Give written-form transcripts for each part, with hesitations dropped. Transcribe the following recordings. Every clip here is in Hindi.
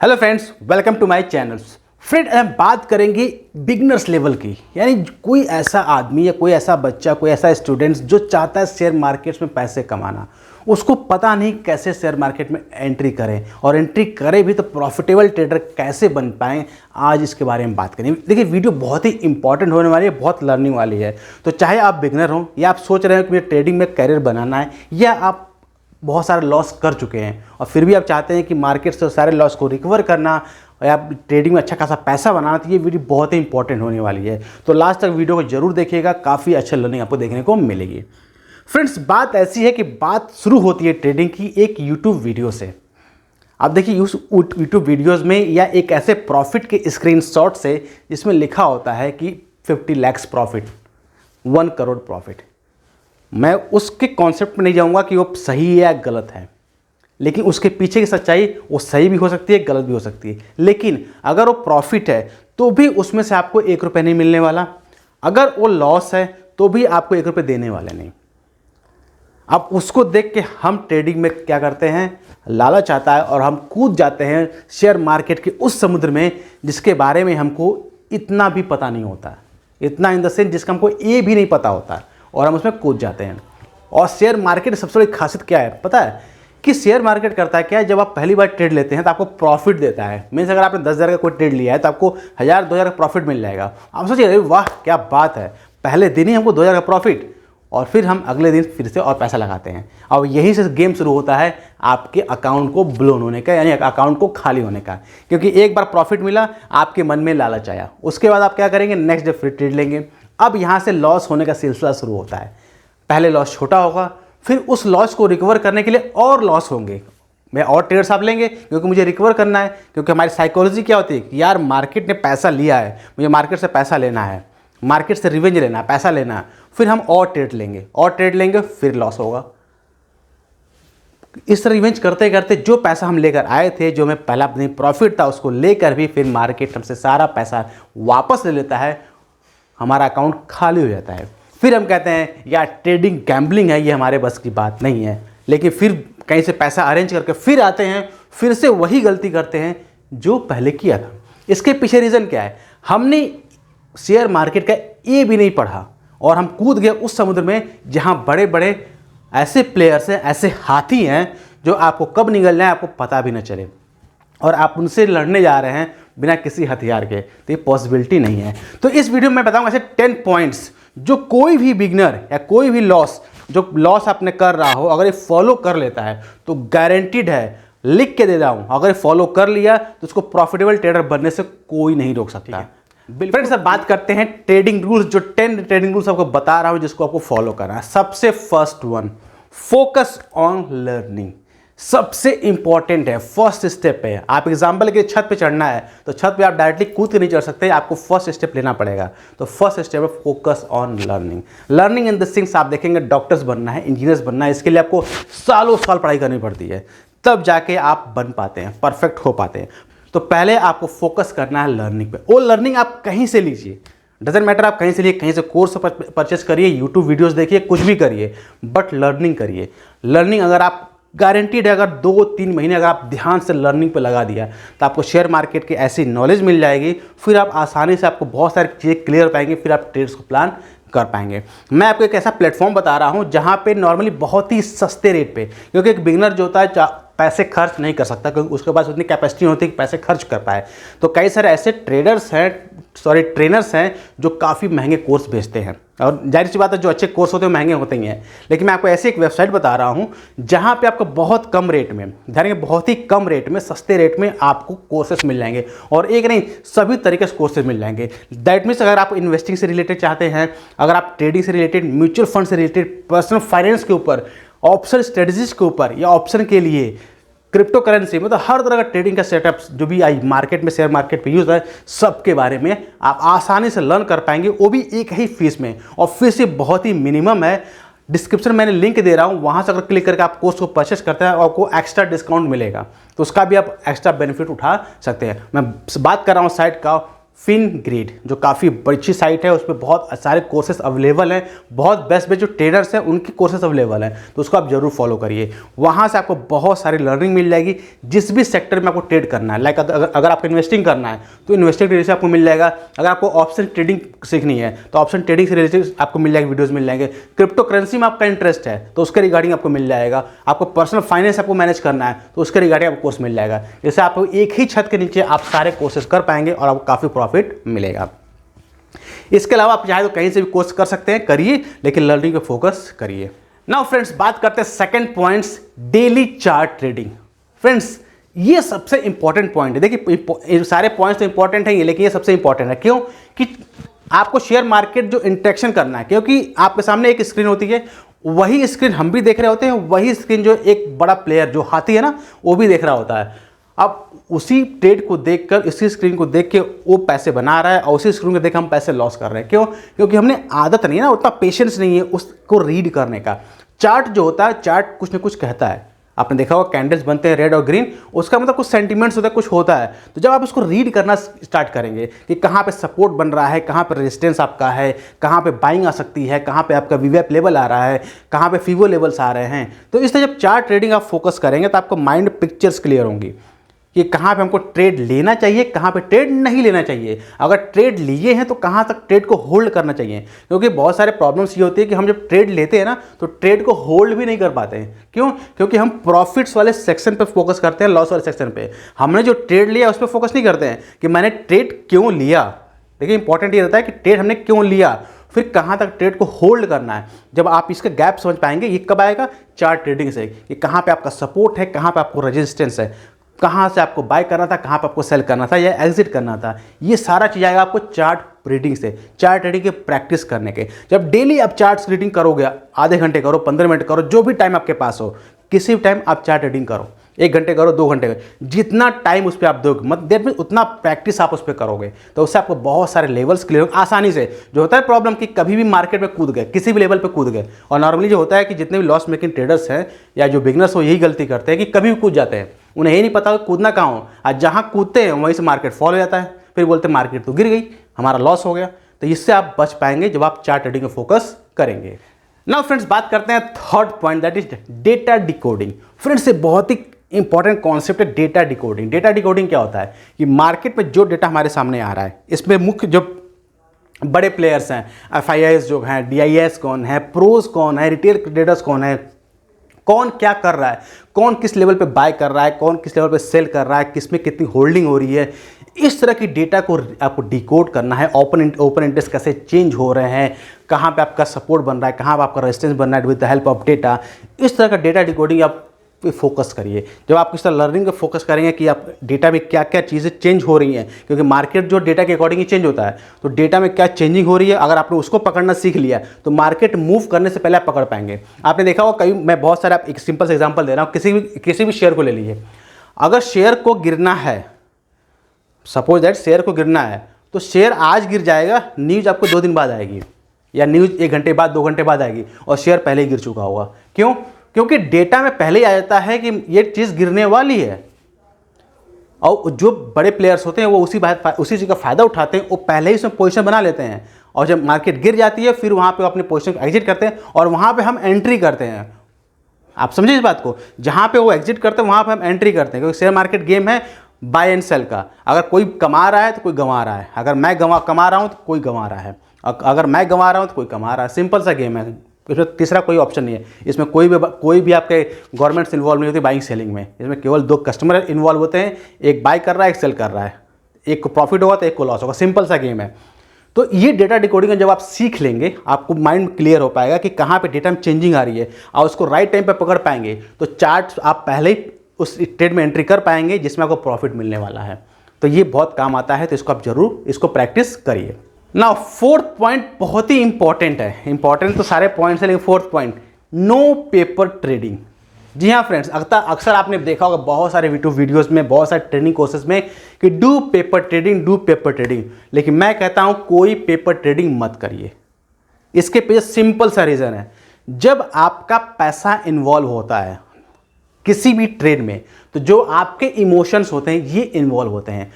Hello friends, welcome to my channels. Friend, हम बात करेंगे बिगनर्स लेवल की, यानी कोई ऐसा आदमी या कोई ऐसा बच्चा, कोई ऐसा स्टूडेंट जो चाहता है शेयर मार्केट्स में पैसे कमाना। उसको पता नहीं कैसे शेयर मार्केट में एंट्री करें, और एंट्री करें भी तो प्रॉफिटेबल ट्रेडर कैसे बन पाएँ। आज इसके बारे में बात करेंगे। देखिए, वीडियो बहुत ही इंपॉर्टेंट होने वाली है, बहुत लर्निंग वाली है। तो चाहे आप बिगनर हो या आप सोच रहे हो कि मुझे ट्रेडिंग में करियर बनाना है, या आप बहुत सारे लॉस कर चुके हैं और फिर भी आप चाहते हैं कि मार्केट से सारे लॉस को रिकवर करना और आप ट्रेडिंग में अच्छा खासा पैसा बनाना, तो ये वीडियो बहुत ही इंपॉर्टेंट होने वाली है। तो लास्ट तक वीडियो को जरूर देखिएगा, काफ़ी अच्छा लर्निंग आपको देखने को मिलेगी। फ्रेंड्स, बात ऐसी है कि बात शुरू होती है ट्रेडिंग की एक यूट्यूब वीडियो से। आप देखिए, उस यूट्यूब वीडियोज़ में या एक ऐसे प्रॉफिट के स्क्रीनशॉट से जिसमें लिखा होता है कि 50 लाख प्रॉफिट, 1 करोड़ प्रॉफिट। मैं उसके कॉन्सेप्ट में नहीं जाऊंगा कि वो सही है या गलत है, लेकिन उसके पीछे की सच्चाई वो सही भी हो सकती है, गलत भी हो सकती है। लेकिन अगर वो प्रॉफिट है तो भी उसमें से आपको 1 रुपये नहीं मिलने वाला। अगर वो लॉस है तो भी आपको 1 रुपये देने वाले नहीं। अब उसको देख के हम ट्रेडिंग में क्या करते हैं, लालच आता है और हम कूद जाते हैं शेयर मार्केट के उस समुद्र में जिसके बारे में हमको इतना भी पता नहीं होता। इतना इन द सेंस जिसका हमको ये भी नहीं पता होता, और हम उसमें कूद जाते हैं। और शेयर मार्केट सबसे बड़ी खासियत क्या है पता है कि शेयर मार्केट करता है क्या है, जब आप पहली बार ट्रेड लेते हैं तो आपको प्रॉफिट देता है। मीन्स अगर आपने 10,000 का कोई ट्रेड लिया है तो आपको 1,000-2,000 का प्रॉफिट मिल जाएगा। आप सोचिए, अरे वाह क्या बात है, पहले दिन ही हमको 2,000 का प्रॉफिट, और फिर हम अगले दिन फिर से और पैसा लगाते हैं। और यहीं से गेम शुरू होता है आपके अकाउंट को ब्लोन होने का, यानी अकाउंट को खाली होने का। क्योंकि एक बार प्रॉफिट मिला, आपके मन में लालच आया, उसके बाद आप क्या करेंगे, नेक्स्ट डे फिर ट्रेड लेंगे। अब यहाँ से लॉस होने का सिलसिला शुरू होता है। पहले लॉस छोटा होगा, फिर उस लॉस को रिकवर करने के लिए और लॉस होंगे। मैं और ट्रेड्स आप लेंगे क्योंकि मुझे रिकवर करना है। क्योंकि हमारी साइकोलॉजी क्या होती है कि यार मार्केट ने पैसा लिया है, मुझे मार्केट से पैसा लेना है, मार्केट से रिवेंज लेना है, पैसा लेना है। फिर हम और ट्रेड लेंगे, फिर लॉस होगा। इस तरह रिवेंज करते करते जो पैसा हम लेकर आए थे, जो हमें पहला अपनी प्रॉफिट था, उसको लेकर भी फिर मार्केट हमसे सारा पैसा वापस ले लेता है। हमारा अकाउंट खाली हो जाता है। फिर हम कहते हैं यार ट्रेडिंग गैम्बलिंग है, ये हमारे बस की बात नहीं है। लेकिन फिर कहीं से पैसा अरेंज करके फिर आते हैं, फिर से वही गलती करते हैं जो पहले किया था। इसके पीछे रीज़न क्या है, हमने शेयर मार्केट का ये भी नहीं पढ़ा और हम कूद गए उस समुद्र में जहाँ बड़े बड़े ऐसे प्लेयर्स हैं, ऐसे हाथी हैं जो आपको कब निगल जाए आपको पता भी न चले, और आप उनसे लड़ने जा रहे हैं बिना किसी हथियार के। तो ये पॉसिबिलिटी नहीं है। तो इस वीडियो में मैं बताऊंगा ऐसे 10 पॉइंट्स जो कोई भी बिगनर या कोई भी जो लॉस आपने कर रहा हो, अगर ये फॉलो कर लेता है तो गारंटीड है, लिख के दे रहा हूं, अगर फॉलो कर लिया तो उसको प्रॉफिटेबल ट्रेडर बनने से कोई नहीं रोक सकता। फ्रेंड्स, अब बात करते हैं ट्रेडिंग रूल्स। जो 10 ट्रेडिंग रूल्स आपको बता रहा हूं जिसको आपको फॉलो करना है। सबसे first one, focus on learning. सबसे इंपॉर्टेंट है, फर्स्ट स्टेप है। आप एग्जाम्पल के छत पे चढ़ना है तो छत पे आप डायरेक्टली कूद के नहीं चढ़ सकते, आपको फर्स्ट स्टेप लेना पड़ेगा। तो फर्स्ट स्टेप है focus on learning. Learning in the sense आप देखेंगे डॉक्टर्स बनना है, इंजीनियर्स बनना है, इसके लिए आपको सालों साल पढ़ाई करनी पड़ती है, तब जाके आप बन पाते हैं, परफेक्ट हो पाते हैं। तो पहले आपको फोकस करना है लर्निंग पे। वो लर्निंग आप कहीं से लीजिए, डजेंट मैटर, आप कहीं से लिए, कहीं से कोर्स परचेस करिए, यूट्यूब वीडियोस देखिए, कुछ भी करिए, बट लर्निंग करिए। लर्निंग अगर आप गारंटीड है, अगर 2-3 महीने अगर आप ध्यान से लर्निंग पे लगा दिया तो आपको शेयर मार्केट की ऐसी नॉलेज मिल जाएगी, फिर आप आसानी से आपको बहुत सारी चीज़ें क्लियर हो पाएंगी, फिर आप ट्रेड्स को प्लान कर पाएंगे। मैं आपको एक ऐसा प्लेटफॉर्म बता रहा हूं जहां पे नॉर्मली बहुत ही सस्ते रेट पे, क्योंकि एक बिगिनर जो होता है पैसे खर्च नहीं कर सकता, क्योंकि उसके पास उतनी कैपेसिटी होती है कि पैसे खर्च कर पाए। तो कई सारे ऐसे ट्रेनर्स हैं जो काफ़ी महंगे कोर्स बेचते हैं, और जाहिर सी बात है जो अच्छे कोर्स होते हैं महंगे होते ही हैं। लेकिन मैं आपको ऐसी एक वेबसाइट बता रहा हूं जहां पे आपको बहुत कम रेट में, ध्यान, बहुत ही कम रेट में, सस्ते रेट में आपको कोर्सेस मिल जाएंगे, और एक नहीं सभी तरीके से कोर्सेज मिल जाएंगे। दैट मीन्स अगर आप इन्वेस्टिंग से रिलेटेड चाहते हैं, अगर आप ट्रेडिंग से रिलेटेड, म्यूचुअल फंड से रिलेटेड, पर्सनल फाइनेंस के ऊपर, ऑप्शन स्ट्रेटजीज के ऊपर, या ऑप्शन के लिए, क्रिप्टो करेंसी, मतलब हर तरह का ट्रेडिंग का सेटअप जो भी आई मार्केट में, शेयर मार्केट पे यूज है, सबके बारे में आप आसानी से लर्न कर पाएंगे, वो भी एक ही फीस में। और फीस ये बहुत ही मिनिमम है। डिस्क्रिप्शन मैंने लिंक दे रहा हूँ, वहाँ से अगर क्लिक करके आप कोर्स को परचेस करते हैं और आपको एक्स्ट्रा डिस्काउंट मिलेगा, तो उसका भी आप एक्स्ट्रा बेनिफिट उठा सकते हैं। मैं बात कर रहा हूँ साइट का FinGrid, जो काफ़ी अच्छी साइट है, उस पर बहुत सारे कोर्सेज अवेलेबल हैं, बहुत बेस्ट बेस्ट जो ट्रेडर्स हैं उनके कोर्सेज अवेलेबल हैं, तो उसको आप जरूर फॉलो करिए। वहाँ से आपको बहुत सारी लर्निंग मिल जाएगी, जिस भी सेक्टर में आपको ट्रेड करना है। लाइक अगर आपको इन्वेस्टिंग करना है तो इन्वेस्टिंग ट्रेडिंग से आपको मिल जाएगा। अगर आपको ऑप्शन ट्रेडिंग सीखनी है तो ऑप्शन ट्रेडिंग से रिलेटेड आपको मिल जाएगी, वीडियोज़ मिल जाएंगे। क्रिप्टो करेंसी में आपका इंटरेस्ट है तो उसके रिगार्डिंग आपको मिल जाएगा। आपको पर्सनल फाइनेंस आपको मैनेज करना है तो उसके रिगार्डिंग आपको कोर्स मिल जाएगा। जैसे आपको एक ही छत के नीचे आप सारे कोर्सेज कर पाएंगे और आपको काफ़ी प्रॉफिट मिलेगा। इसके अलावा आप चाहे तो कहीं से भी कोर्स कर सकते हैं, करिए, लेकिन लर्निंग पे फोकस करिए। नाउ फ्रेंड्स, बात करते हैं second points, daily chart trading. Friends, ये सबसे इंपॉर्टेंट पॉइंट है। देखिए सारे पॉइंट्स तो इंपॉर्टेंट हैं, लेकिन ये सबसे इंपॉर्टेंट है। क्यों? कि आपको शेयर मार्केट जो इंटरेक्शन करना है, क्योंकि आपके सामने एक स्क्रीन होती है, वही स्क्रीन हम भी देख रहे होते हैं, वही स्क्रीन जो एक बड़ा प्लेयर जो हाथी है ना, वो भी देख रहा होता है। अब उसी ट्रेड को देखकर, इसी स्क्रीन को देख के वो पैसे बना रहा है और उसी स्क्रीन को देख हम पैसे लॉस कर रहे हैं। क्यों? क्योंकि हमने आदत नहीं है ना, उतना पेशेंस नहीं है उसको रीड करने का। चार्ट जो होता है, चार्ट कुछ ना कुछ कहता है। आपने देखा होगा कैंडल्स बनते हैं रेड और ग्रीन, उसका मतलब कुछ सेंटीमेंट्स होता है, कुछ होता है। तो जब आप उसको रीड करना स्टार्ट करेंगे कि कहाँ पे सपोर्ट बन रहा है, कहाँ पे रेजिस्टेंस आपका है, कहाँ पे बाइंग आ सकती है, कहाँ पे आपका वीवैप लेवल आ रहा है, कहाँ पे फीवो लेवल्स आ रहे हैं, तो इस तरह जब चार्ट ट्रेडिंग आप फोकस करेंगे तो आपको माइंड पिक्चर्स क्लियर होंगी कि कहाँ पे हमको ट्रेड लेना चाहिए, कहाँ पे ट्रेड नहीं लेना चाहिए। अगर ट्रेड लिए हैं तो कहाँ तक ट्रेड को होल्ड करना चाहिए, क्योंकि बहुत सारे प्रॉब्लम्स ये होती है कि हम जब ट्रेड लेते हैं ना तो ट्रेड को होल्ड भी नहीं कर पाते हैं। क्यों? क्योंकि हम प्रॉफिट्स वाले सेक्शन पे फोकस करते हैं, लॉस वाले सेक्शन पे। हमने जो ट्रेड लिया उस पर फोकस नहीं करते हैं कि मैंने ट्रेड क्यों लिया। देखिए इंपॉर्टेंट ये रहता है कि ट्रेड हमने क्यों लिया, फिर कहाँ तक ट्रेड को होल्ड करना है। जब आप इसका गैप समझ पाएंगे, ये कब आएगा? चार्ट ट्रेडिंग से, कि कहाँ पे आपका सपोर्ट है, कहाँ पे आपको रेजिस्टेंस है, कहाँ से आपको बाय करना था, कहाँ पे आपको सेल करना था या एग्जिट करना था। ये सारा चीज़ आएगा आपको चार्ट रीडिंग से, चार्ट रीडिंग की प्रैक्टिस करने के। जब डेली आप चार्ट रीडिंग करोगे, आधे घंटे करो, 15 मिनट करो, जो भी टाइम आपके पास हो, किसी भी टाइम आप चार्ट रीडिंग करो, 1 घंटे करो, 2 घंटे करो, जितना टाइम उस पर आप दोगे, मतलब देर में उतना प्रैक्टिस आप उस पर करोगे, तो उससे आपको बहुत सारे लेवल्स क्लियर होंगे आसानी से। जो होता है प्रॉब्लम कि कभी भी मार्केट में कूद गए, किसी भी लेवल पे कूद गए, और नॉर्मली जो होता है कि जितने भी लॉस मेकिंग ट्रेडर्स हैं या जो बिगनर्स हो, यही गलती करते हैं कि कभी भी कूद जाते हैं, उन्हें यही नहीं पता कूदना कहाँ हो, आज जहाँ कूदते हैं वहीं से मार्केट फॉल हो जाता है, फिर बोलते हैं मार्केट तो गिर गई, हमारा लॉस हो गया। तो इससे आप बच पाएंगे जब आप चार्ट ट्रेडिंग में फोकस करेंगे। नाउ फ्रेंड्स, बात करते हैं third point, that is data decoding. Friends, ये बहुत ही इंपॉर्टेंट कॉन्सेप्ट है डेटा डिकोडिंग। डेटा डिकोडिंग क्या होता है कि मार्केट में जो डेटा हमारे सामने आ रहा है, इसमें मुख्य जो बड़े प्लेयर्स हैं, FIIs जो हैं, DIS कौन है, प्रोज कौन है, रिटेल ट्रेडर्स कौन है, कौन क्या कर रहा है, कौन किस लेवल पे बाय कर रहा है, कौन किस लेवल पे सेल कर रहा है, किस में कितनी होल्डिंग हो रही है, इस तरह की डेटा को आपको डिकोड करना है। ओपन इंटरेस्ट कैसे चेंज हो रहे हैं, कहाँ पे आपका सपोर्ट बन रहा है, कहाँ पे आपका रेजिस्टेंस बन रहा है, with the help of data. इस तरह का डेटा डिकोडिंग आप पे फोकस करिए। जब आप इस तरह लर्निंग पे फोकस करेंगे कि आप डेटा में क्या क्या चीज़ें चेंज हो रही हैं, क्योंकि मार्केट जो डेटा के अकॉर्डिंग ही चेंज होता है, तो डेटा में क्या चेंजिंग हो रही है, अगर आपने उसको पकड़ना सीख लिया तो मार्केट मूव करने से पहले आप पकड़ पाएंगे। आपने देखा होगा कई, मैं बहुत सारे, आप एक सिंपल सा एग्जांपल दे रहा हूँ, किसी भी शेयर को ले लीजिए। अगर शेयर को गिरना है, सपोज दैट शेयर को गिरना है, तो शेयर आज गिर जाएगा, न्यूज़ आपको 2 दिन बाद आएगी, या न्यूज़ 1 घंटे बाद, 2 घंटे बाद आएगी, और शेयर पहले ही गिर चुका होगा। क्यों? क्योंकि डेटा में पहले ही आ जाता है कि ये चीज़ गिरने वाली है, और जो बड़े प्लेयर्स होते हैं वो उसी चीज़ का फ़ायदा उठाते हैं, वो पहले ही उसमें पोजीशन बना लेते हैं, और जब मार्केट गिर जाती है फिर वहाँ पे अपनी पोजीशन एग्जिट करते हैं, और वहाँ पे हम एंट्री करते हैं। आप समझिए इस बात को, जहाँ पे वो एग्जिट करते हैं वहाँ पे हम एंट्री करते हैं, क्योंकि शेयर मार्केट गेम है बाय एंड सेल का। अगर कोई कमा रहा है तो कोई गंवा रहा है, अगर मैं कमा रहा हूँ तो कोई गंवा रहा है, अगर मैं गंवा रहा हूँ तो कोई कमा रहा है। सिंपल सा गेम है, इसमें तीसरा कोई ऑप्शन नहीं है। इसमें कोई भी आपके गवर्नमेंट से इन्वॉल्व नहीं होती बाइंग सेलिंग में। इसमें केवल 2 कस्टमर इन्वॉल्व होते हैं, एक बाय कर रहा है, एक सेल कर रहा है, एक को प्रॉफिट होगा तो एक को लॉस होगा। सिंपल सा गेम है। तो ये डेटा डिकोडिंग जब आप सीख लेंगे, आपको माइंड क्लियर हो पाएगा कि कहाँ पे डेटा में चेंजिंग आ रही है, और उसको राइट टाइम पे पकड़ पाएंगे, तो चार्ट आप पहले ही उस ट्रेड में एंट्री कर पाएंगे जिसमें आपको प्रॉफिट मिलने वाला है। तो ये बहुत काम आता है, तो इसको आप जरूर इसको प्रैक्टिस करिए। नाउ फोर्थ पॉइंट बहुत ही इंपॉर्टेंट है। इंपॉर्टेंट तो सारे पॉइंट्स हैं, लेकिन fourth point, no paper trading. जी हाँ फ्रेंड्स, अक्सर आपने देखा होगा बहुत सारे वीडियोस में, बहुत सारे ट्रेनिंग कोर्सेज में कि डू पेपर ट्रेडिंग, लेकिन मैं कहता हूं कोई पेपर ट्रेडिंग मत करिए। इसके पीछे सिंपल सा रीज़न है, जब आपका पैसा इन्वॉल्व होता है किसी भी ट्रेड में, तो जो आपके इमोशंस होते हैं ये इन्वॉल्व होते हैं।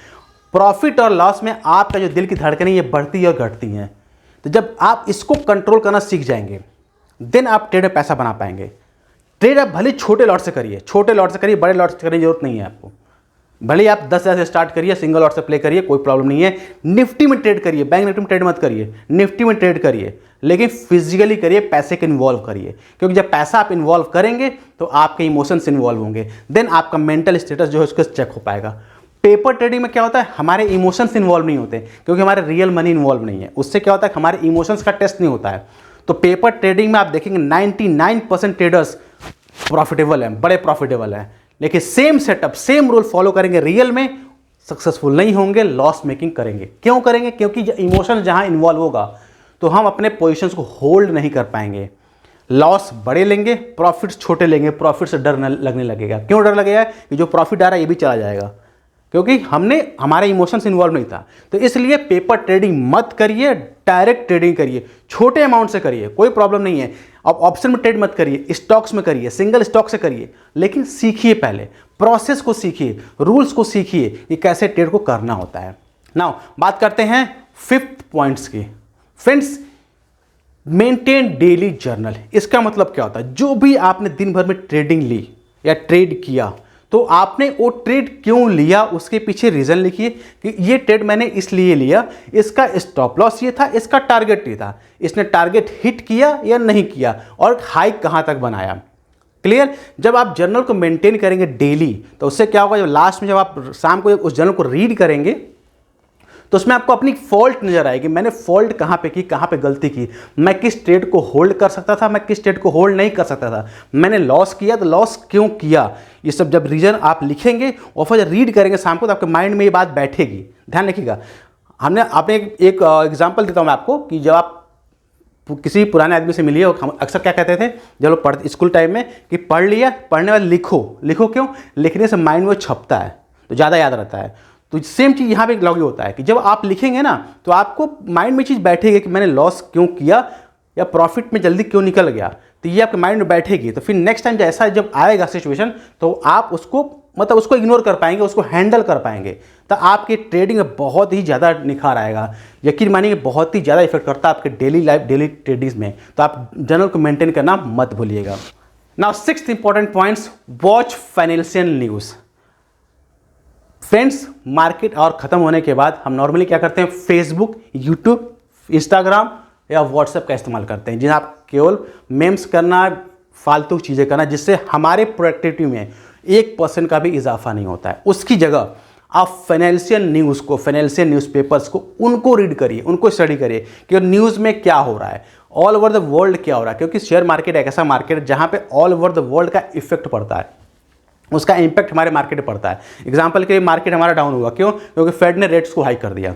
प्रॉफिट और लॉस में आपका जो दिल की धड़कनें ये बढ़ती है और घटती हैं। तो जब आप इसको कंट्रोल करना सीख जाएंगे देन आप ट्रेड में पैसा बना पाएंगे। ट्रेड आप भले छोटे लॉट से करिए, छोटे लॉट से करिए, बड़े लॉट से करने की जरूरत नहीं है आपको। भले ही आप 10,000 से स्टार्ट करिए, सिंगल लॉट से प्ले करिए, कोई प्रॉब्लम नहीं है। निफ्टी में ट्रेड करिए, बैंक निफ्टी में ट्रेड मत करिए, निफ्टी में ट्रेड करिए, लेकिन फिजिकली करिए, पैसे को इन्वॉल्व करिए। क्योंकि जब पैसा आप इन्वॉल्व करेंगे तो आपके इमोशंस इन्वॉल्व होंगे, देन आपका मेंटल स्टेटस जो है उसको चेक हो पाएगा। पेपर ट्रेडिंग में क्या होता है, हमारे इमोशंस इन्वॉल्व नहीं होते, क्योंकि हमारे रियल मनी इन्वॉल्व नहीं है। उससे क्या होता है, हमारे इमोशंस का टेस्ट नहीं होता है। तो पेपर ट्रेडिंग में आप देखेंगे 99% ट्रेडर्स प्रॉफिटेबल हैं, बड़े प्रॉफिटेबल हैं, लेकिन same setup, same rule follow करेंगे, रियल में सक्सेसफुल नहीं होंगे, लॉस मेकिंग करेंगे। क्यों करेंगे? क्योंकि इमोशन जहां इन्वॉल्व होगा तो हम अपने पोजीशंस को होल्ड नहीं कर पाएंगे। लॉस बड़े लेंगे, प्रॉफिट्स छोटे लेंगे, प्रॉफिट से डर लगने लगेगा। क्यों डर लगेगा? कि जो प्रॉफिट आ रहा है ये भी चला जाएगा, क्योंकि हमारे इमोशंस इन्वॉल्व नहीं था। तो इसलिए पेपर ट्रेडिंग मत करिए, डायरेक्ट ट्रेडिंग करिए, छोटे अमाउंट से करिए, कोई प्रॉब्लम नहीं है। अब ऑप्शन में ट्रेड मत करिए, स्टॉक्स में करिए, सिंगल स्टॉक से करिए, लेकिन सीखिए, पहले प्रोसेस को सीखिए, रूल्स को सीखिए कि कैसे ट्रेड को करना होता है। नाउ बात करते हैं 5th पॉइंट्स की। Friends, maintain daily journal. इसका मतलब क्या होता है? जो भी आपने दिन भर में ट्रेडिंग ली या ट्रेड किया, तो आपने वो ट्रेड क्यों लिया उसके पीछे रीजन लिखिए कि ये ट्रेड मैंने इसलिए लिया, इसका स्टॉप लॉस ये था, इसका टारगेट ये था, इसने टारगेट हिट किया या नहीं किया, और हाइक कहां तक बनाया। क्लियर? जब आप जर्नल को मेंटेन करेंगे डेली, तो उससे क्या होगा, जब लास्ट में जब आप शाम को उस जर्नल को रीड करेंगे तो उसमें आपको अपनी फॉल्ट नजर आएगी। मैंने फॉल्ट कहां पे की, कहां पे गलती की, मैं किस ट्रेड को होल्ड कर सकता था, मैं किस ट्रेड को होल्ड नहीं कर सकता था, मैंने लॉस किया तो लॉस क्यों किया। ये सब जब रीजन आप लिखेंगे और फिर रीड करेंगे शाम को, तो आपके माइंड में ये बात बैठेगी। ध्यान रखिएगा। आपने एक एग्जाम्पल देता हूं मैं आपको कि जब आप किसी पुराने आदमी से मिलिए, हम अक्सर क्या कहते थे जब लोग पढ़ते स्कूल टाइम में, कि पढ़ लिया, पढ़ने वाले लिखो। लिखो क्यों? लिखने से माइंड में छपता है तो ज़्यादा याद रहता है। तो सेम चीज़ यहाँ पे लागू होता है कि जब आप लिखेंगे ना, तो आपको माइंड में चीज़ बैठेगी कि मैंने लॉस क्यों किया या प्रॉफिट में जल्दी क्यों निकल गया, तो ये आपके माइंड में बैठेगी। तो फिर नेक्स्ट टाइम जैसा जब आएगा सिचुएशन, तो आप उसको इग्नोर कर पाएंगे, उसको हैंडल कर पाएंगे। तो आपकी ट्रेडिंग में बहुत ही ज़्यादा निखार आएगा। यकीन मानिए बहुत ही ज़्यादा इफेक्ट करता है आपके डेली लाइफ, डेली ट्रेडिंग्स में। तो आप जर्नल को मेंटेन करना मत भूलिएगा। Now 6th important points, watch financial news. Friends, market और ख़त्म होने के बाद हम नॉर्मली क्या करते हैं, फेसबुक, यूट्यूब, इंस्टाग्राम या व्हाट्सएप का इस्तेमाल करते हैं, जिन्हें आप केवल मेम्स करना, फालतू चीज़ें करना, जिससे हमारे प्रोडक्टिविटी में 1% का भी इजाफा नहीं होता है। उसकी जगह आप फाइनेंशियल न्यूज़ को, फाइनेंशियल न्यूज़पेपर्स को, उनको रीड करिए, उनको स्टडी करिए कि न्यूज़ में क्या हो रहा है, ऑल ओवर द वर्ल्ड क्या हो रहा है। क्योंकि शेयर मार्केट एक ऐसा मार्केट है जहाँ पे ऑल ओवर द वर्ल्ड का इफेक्ट पड़ता है, उसका इंपैक्ट हमारे मार्केट पर पड़ता है। एग्जांपल के लिए मार्केट हमारा डाउन हुआ, क्यों? क्योंकि फेड ने रेट्स को हाई कर दिया।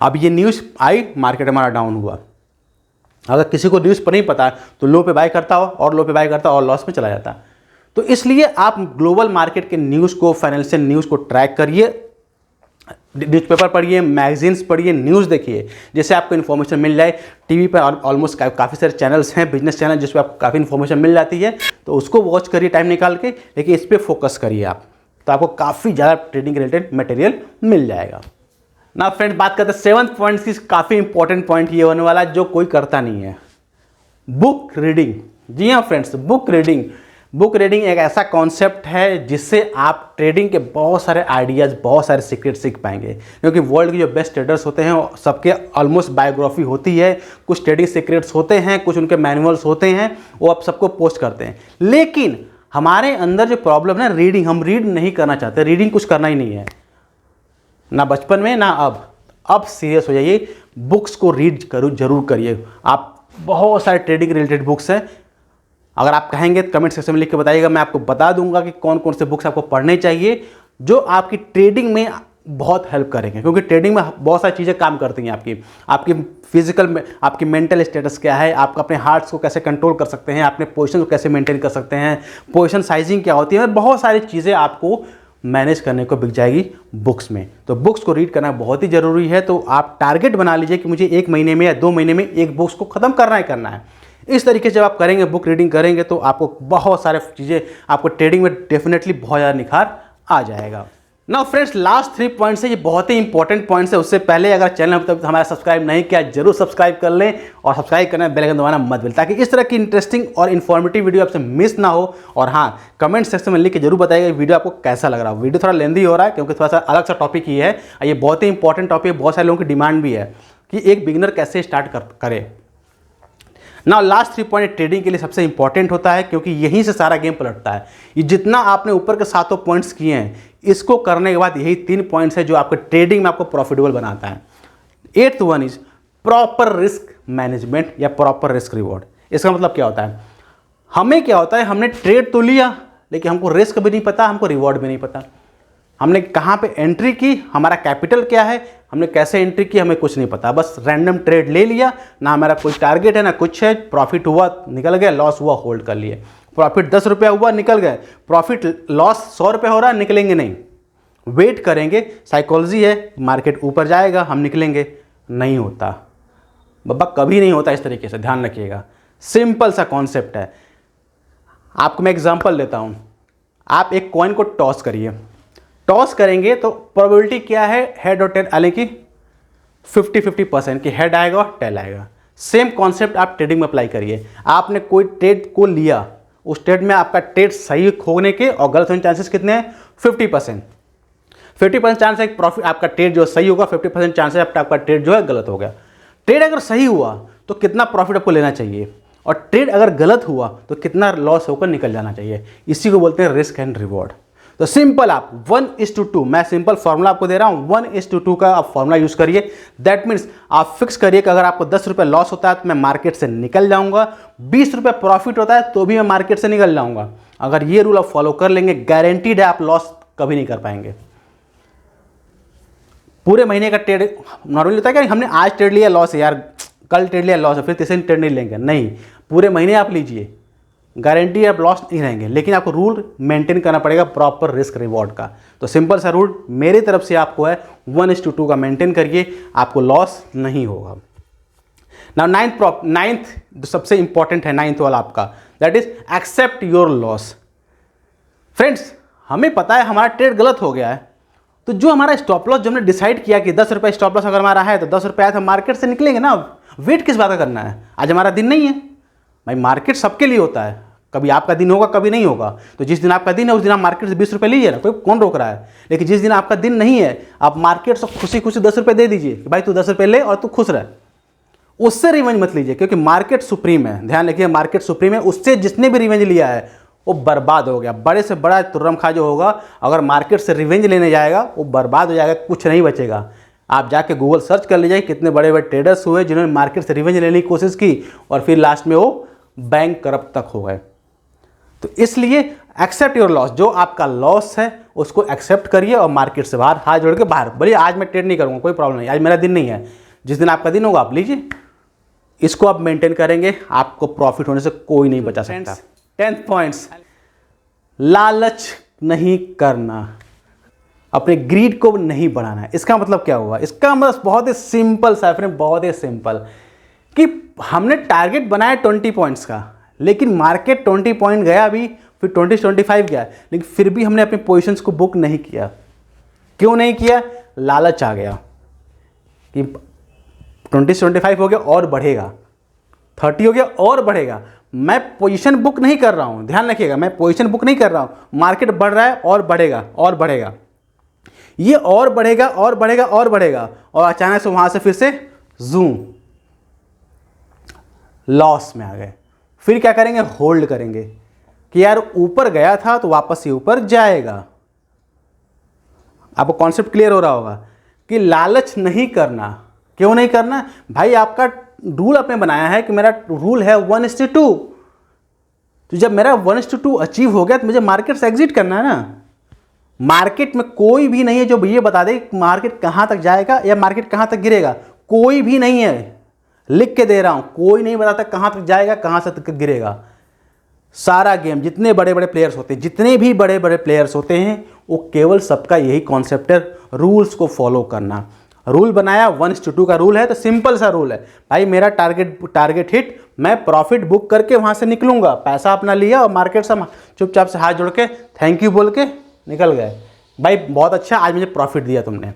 अब ये न्यूज़ आई, मार्केट हमारा डाउन हुआ। अगर किसी को न्यूज़ पर नहीं पता तो लो पे बाय करता हो, और लो पे बाय करता और लॉस में चला जाता। तो इसलिए आप ग्लोबल मार्केट के न्यूज़ को, फाइनेंशियल न्यूज़ को ट्रैक करिए, न्यूज़पेपर पढ़िए, मैगजीन्स पढ़िए, न्यूज़ देखिए, जिससे आपको इन्फॉर्मेशन मिल जाए। टीवी पर ऑलमोस्ट काफ़ी सारे चैनल्स हैं, बिजनेस चैनल, जिस पर आपको काफ़ी इन्फॉर्मेशन मिल जाती है, तो उसको वॉच करिए टाइम निकाल के, लेकिन इस पर फोकस करिए आप, तो आपको काफ़ी ज़्यादा ट्रेडिंग रिलेटेड मटेरियल मिल जाएगा। ना फ्रेंड्स, बात करते हैं 7th पॉइंट की। काफ़ी इंपॉर्टेंट पॉइंट ये होने वाला जो कोई करता नहीं है, बुक रीडिंग। जी हाँ friends, book reading. Book reading एक ऐसा कॉन्सेप्ट है जिससे आप ट्रेडिंग के बहुत सारे आइडियाज़, बहुत सारे सीक्रेट सीख पाएंगे। क्योंकि वर्ल्ड के जो बेस्ट ट्रेडर्स होते हैं सबके ऑलमोस्ट बायोग्राफी होती है, कुछ ट्रेडिंग सीक्रेट्स होते हैं, कुछ उनके मैनुअल्स होते हैं, वो आप सबको पोस्ट करते हैं। लेकिन हमारे अंदर जो प्रॉब्लम है रीडिंग, हम रीड नहीं करना चाहते, रीडिंग कुछ करना ही नहीं है, ना बचपन में ना अब सीरियस हो जाइए, बुक्स को रीड जरूर करिए। आप बहुत सारे ट्रेडिंग रिलेटेड बुक्स हैं, अगर आप कहेंगे तो कमेंट सेक्शन में लिख के बताइएगा, मैं आपको बता दूंगा कि कौन कौन से बुक्स आपको पढ़ने चाहिए जो आपकी ट्रेडिंग में बहुत हेल्प करेंगे। क्योंकि ट्रेडिंग में बहुत सारी चीज़ें काम करती हैं, आपकी फिजिकल में, आपकी मेंटल स्टेटस क्या है, आप अपने हार्ट्स को कैसे कंट्रोल कर सकते हैं, अपने पोजीशन को कैसे मेंटेन कर सकते हैं, पोजीशन साइजिंग क्या होती है, बहुत सारी चीज़ें आपको मैनेज करने को बिक जाएगी बुक्स में। तो बुक्स को रीड करना बहुत ही ज़रूरी है। तो आप टारगेट बना लीजिए कि मुझे 1 महीने में या 2 महीने में एक बुक्स को ख़त्म करना ही करना है। इस तरीके से जब आप करेंगे, बुक रीडिंग करेंगे, तो आपको बहुत सारे चीज़ें, आपको ट्रेडिंग में डेफिनेटली बहुत ज़्यादा निखार आ जाएगा। ना फ्रेंड्स, लास्ट 3 पॉइंट्स है, ये बहुत ही इंपॉर्टेंट पॉइंट्स है। उससे पहले अगर चैनल अब तक हमारा सब्सक्राइब नहीं किया, जरूर सब्सक्राइब कर लें और सब्सक्राइब करना, बेल आइकन दबाना मत भूलें, ताकि इस तरह की इंटरेस्टिंग और इन्फॉर्मेटिव वीडियो आपसे मिस ना हो। और हाँ, कमेंट सेक्शन में लिख के जरूर बताइएगा वीडियो आपको कैसा लग रहा है। वीडियो थोड़ा लेंदी हो रहा है क्योंकि थोड़ा सा अलग सा टॉपिक ही है, ये बहुत ही इंपॉर्टेंट टॉपिक है, बहुत सारे लोगों की डिमांड भी है कि एक बिगिनर कैसे स्टार्ट करे। ना लास्ट 3 पॉइंट ट्रेडिंग के लिए सबसे इंपॉर्टेंट होता है, क्योंकि यहीं से सारा गेम पलटता है। ये जितना आपने ऊपर के 7 पॉइंट्स किए हैं, इसको करने के बाद यही 3 पॉइंट्स है जो आपके ट्रेडिंग में आपको प्रॉफिटेबल बनाता है। 8th one is proper risk management या प्रॉपर रिस्क रिवॉर्ड। इसका मतलब क्या होता है, हमें क्या होता है, हमने ट्रेड तो लिया लेकिन हमको रिस्क भी नहीं पता, हमको रिवॉर्ड भी नहीं पता। हमने कहाँ पे एंट्री की, हमारा कैपिटल क्या है, हमने कैसे एंट्री की, हमें कुछ नहीं पता, बस रैंडम ट्रेड ले लिया, ना हमारा कोई टारगेट है ना कुछ है। प्रॉफिट हुआ निकल गया, लॉस हुआ होल्ड कर लिए। प्रॉफिट 10 रुपया हुआ निकल गए, प्रॉफिट लॉस 100 रुपये हो रहा है, निकलेंगे नहीं, वेट करेंगे। साइकोलॉजी है, मार्केट ऊपर जाएगा हम निकलेंगे, नहीं होता बाबा, कभी नहीं होता इस तरीके से, ध्यान रखिएगा। सिंपल सा कॉन्सेप्ट है। आपको मैं एग्जांपल देता हूँ। आप एक कॉइन को टॉस करिए, टॉस करेंगे तो प्रोबेबिलिटी क्या है, हेड और टेल, यानी कि 50-50% कि हेड आएगा और टेल आएगा। सेम कॉन्सेप्ट आप ट्रेडिंग में अप्लाई करिए। आपने कोई ट्रेड को लिया, उस ट्रेड में आपका ट्रेड सही होने के और गलत होने के चांसेस कितने हैं, 50%। 50% चांस है प्रॉफिट, आपका ट्रेड जो सही होगा, 50% चांस है आपका ट्रेड जो है गलत हो गया। ट्रेड अगर सही हुआ तो कितना प्रॉफिट आपको लेना चाहिए, और ट्रेड अगर गलत हुआ तो कितना लॉस होकर निकल जाना चाहिए। इसी को बोलते हैं रिस्क एंड रिवॉर्ड। तो सिंपल आप 1:2, मैं सिंपल फॉर्मूला आपको दे रहा हूं, 1:2 का आप फॉर्मूला यूज करिए। दैट मीन्स आप फिक्स करिए कि अगर आपको 10 रुपये लॉस होता है तो मैं मार्केट से निकल जाऊंगा, 20 रुपये प्रॉफिट होता है तो भी मैं मार्केट से निकल जाऊंगा। अगर ये रूल आप फॉलो कर लेंगे, गारंटीड है आप लॉस कभी नहीं कर पाएंगे। पूरे महीने का ट्रेड नॉर्मली होता है कि हमने आज ट्रेड लिया लॉस है यार, कल ट्रेड लिया लॉस है, फिर तीसरे ट्रेड नहीं लेंगे, नहीं, पूरे महीने आप लीजिए, गारंटी आप लॉस नहीं रहेंगे। लेकिन आपको रूल मेंटेन करना पड़ेगा प्रॉपर रिस्क रिवॉर्ड का। तो सिंपल सा रूल मेरी तरफ से आपको है, 1:2 का मेंटेन करिए, आपको लॉस नहीं होगा। नाउ नाइन्थ सबसे इंपॉर्टेंट है, 9th वाला आपका, that is accept your loss. Friends, हमें पता है हमारा ट्रेड गलत हो गया है, तो जो हमारा स्टॉप लॉस जो हमने डिसाइड किया कि 10 रुपये स्टॉप लॉस अगर हमारा है तो 10 रुपये आया तो मार्केट से निकलेंगे ना। वेट किस बात का करना है, आज हमारा दिन नहीं है भाई, मार्केट सबके लिए होता है, कभी आपका दिन होगा कभी नहीं होगा। तो जिस दिन आपका दिन है उस दिन आप मार्केट से 20 रुपये लीजिए ना, कोई कौन रोक रहा है। लेकिन जिस दिन आपका दिन नहीं है, आप मार्केट से खुशी खुशी 10 रुपये दे दीजिए कि भाई तू 10 रुपये ले और तू खुश रह, उससे रिवेंज मत लीजिए, क्योंकि मार्केट सुप्रीम है। ध्यान रखिए, मार्केट सुप्रीम है, उससे जिसने भी रिवेंज लिया है वो बर्बाद हो गया। बड़े से बड़ा तुर्रम खा जो होगा, अगर मार्केट से रिवेंज लेने जाएगा वो बर्बाद हो जाएगा, कुछ नहीं बचेगा। आप जाके गूगल सर्च कर लीजिए कितने बड़े बड़े ट्रेडर्स हुए जिन्होंने मार्केट से रिवेंज लेने की कोशिश की और फिर लास्ट में वो बैंक करप्ट तक हो गए। तो इसलिए एक्सेप्ट योर लॉस, जो आपका लॉस है उसको एक्सेप्ट करिए और मार्केट से बाहर हाथ जोड़ के बाहर, बोलिए आज मैं ट्रेड नहीं करूँगा, कोई प्रॉब्लम नहीं, आज मेरा दिन नहीं है। जिस दिन आपका दिन होगा आप लीजिए, इसको आप मेंटेन करेंगे, आपको प्रॉफिट होने से कोई नहीं बचा सकता। 10th पॉइंट्स, लालच नहीं करना, अपने ग्रीड को नहीं बढ़ाना है। इसका मतलब क्या हुआ, इसका मतलब बहुत ही सिंपल सा फ्रेंड, बहुत ही सिंपल, कि हमने टारगेट बनाया 20 पॉइंट्स का, लेकिन मार्केट 20 पॉइंट गया भी, फिर 20 से 25 गया, लेकिन फिर भी हमने अपने पोजीशंस को बुक नहीं किया। क्यों नहीं किया, लालच आ गया कि 20 से 25 हो गया और बढ़ेगा, 30 हो गया और बढ़ेगा। मैं पोजीशन बुक नहीं कर रहा हूं, ध्यान रखिएगा, मैं पोजीशन बुक नहीं कर रहा हूं, मार्केट बढ़ रहा है और बढ़ेगा और बढ़ेगा, ये और बढ़ेगा और बढ़ेगा और बढ़ेगा, और अचानक से वहां से फिर से जूम लॉस में आ गए। फिर क्या करेंगे, होल्ड करेंगे कि यार ऊपर गया था तो वापस ही ऊपर जाएगा। आपको कॉन्सेप्ट क्लियर हो रहा होगा कि लालच नहीं करना। क्यों नहीं करना भाई, आपका रूल आपने बनाया है कि मेरा रूल है 1:2, तो जब मेरा 1:2 अचीव हो गया तो मुझे मार्केट से एग्जिट करना है ना। मार्केट में कोई भी नहीं है जो ये बता दे मार्केट कहां तक जाएगा या मार्केट कहां तक गिरेगा, कोई भी नहीं है, लिख के दे रहा हूं, कोई नहीं बताता कहां तक जाएगा कहां से तक गिरेगा। सारा गेम, जितने बड़े बड़े प्लेयर्स होते हैं, जितने भी बड़े बड़े प्लेयर्स होते हैं, वो केवल सबका यही कॉन्सेप्ट है, रूल्स को फॉलो करना। रूल बनाया 1:2 का रूल है, तो सिंपल सा रूल है भाई, मेरा टारगेट हिट, मैं प्रॉफिट बुक करके वहां से निकलूंगा, पैसा अपना लिया और मार्केट से चुपचाप से हाथ जोड़ के थैंक यू बोल के निकल गए। भाई बहुत अच्छा, आज मुझे प्रॉफिट दिया तुमने।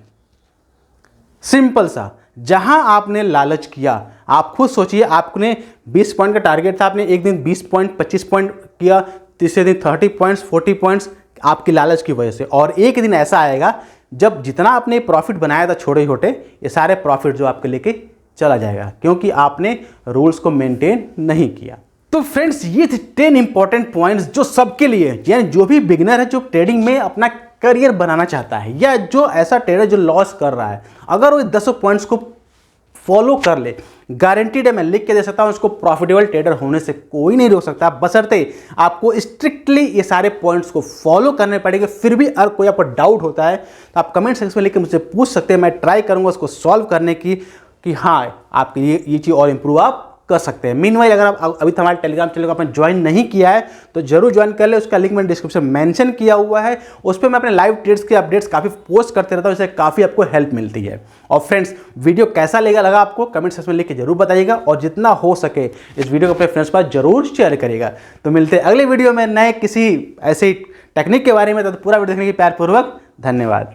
सिंपल सा। जहां आपने लालच किया, आप खुद सोचिए, आपने 20 पॉइंट का टारगेट था, आपने एक दिन 20 पॉइंट 25 पॉइंट किया, तीसरे दिन 30 पॉइंट्स 40 पॉइंट्स, आपकी लालच की वजह से। और एक दिन ऐसा आएगा जब जितना आपने प्रॉफिट बनाया था छोटे छोटे, ये सारे प्रॉफिट जो आपके लेके चला जाएगा, क्योंकि आपने रूल्स को मेंटेन नहीं किया। तो फ्रेंड्स, ये थे 10 इंपॉर्टेंट पॉइंट्स जो सबके लिए, यानी जो भी बिगिनर है, जो ट्रेडिंग में अपना करियर बनाना चाहता है, या जो ऐसा ट्रेडर जो लॉस कर रहा है, अगर वो 10 पॉइंट्स को फॉलो कर ले, गारंटीड है, मैं लिख के दे सकता हूं, उसको प्रॉफिटेबल ट्रेडर होने से कोई नहीं रोक सकता, बशर्ते आपको स्ट्रिक्टली ये सारे पॉइंट्स को फॉलो करने पड़ेंगे। फिर भी अगर कोई आपको डाउट होता है तो आप कमेंट सेक्शन में लिख के मुझसे पूछ सकते हैं, मैं ट्राई करूंगा उसको सॉल्व करने की, कि हाँ आपके लिए ये चीज़ और इंप्रूव आप कर सकते हैं। मीनवाइल, अगर आप अभी तक हमारे टेलीग्राम चैनल को आपने ज्वाइन नहीं किया है तो जरूर ज्वाइन कर ले, उसका लिंक मैंने डिस्क्रिप्शन में मेंशन किया हुआ है। उस पर मैं अपने लाइव ट्रेड्स के अपडेट्स काफ़ी पोस्ट करते रहता हूँ, इससे काफ़ी आपको हेल्प मिलती है। और फ्रेंड्स, वीडियो कैसा लगा आपको कमेंट सेक्शन में लिख के जरूर बताइएगा, और जितना हो सके इस वीडियो को अपने फ्रेंड्स के पास जरूर शेयर करिएगा। तो मिलते हैं अगले वीडियो में नए किसी ऐसे टेक्निक के बारे में। तो पूरा वीडियो देखने के प्यारपूर्वक धन्यवाद।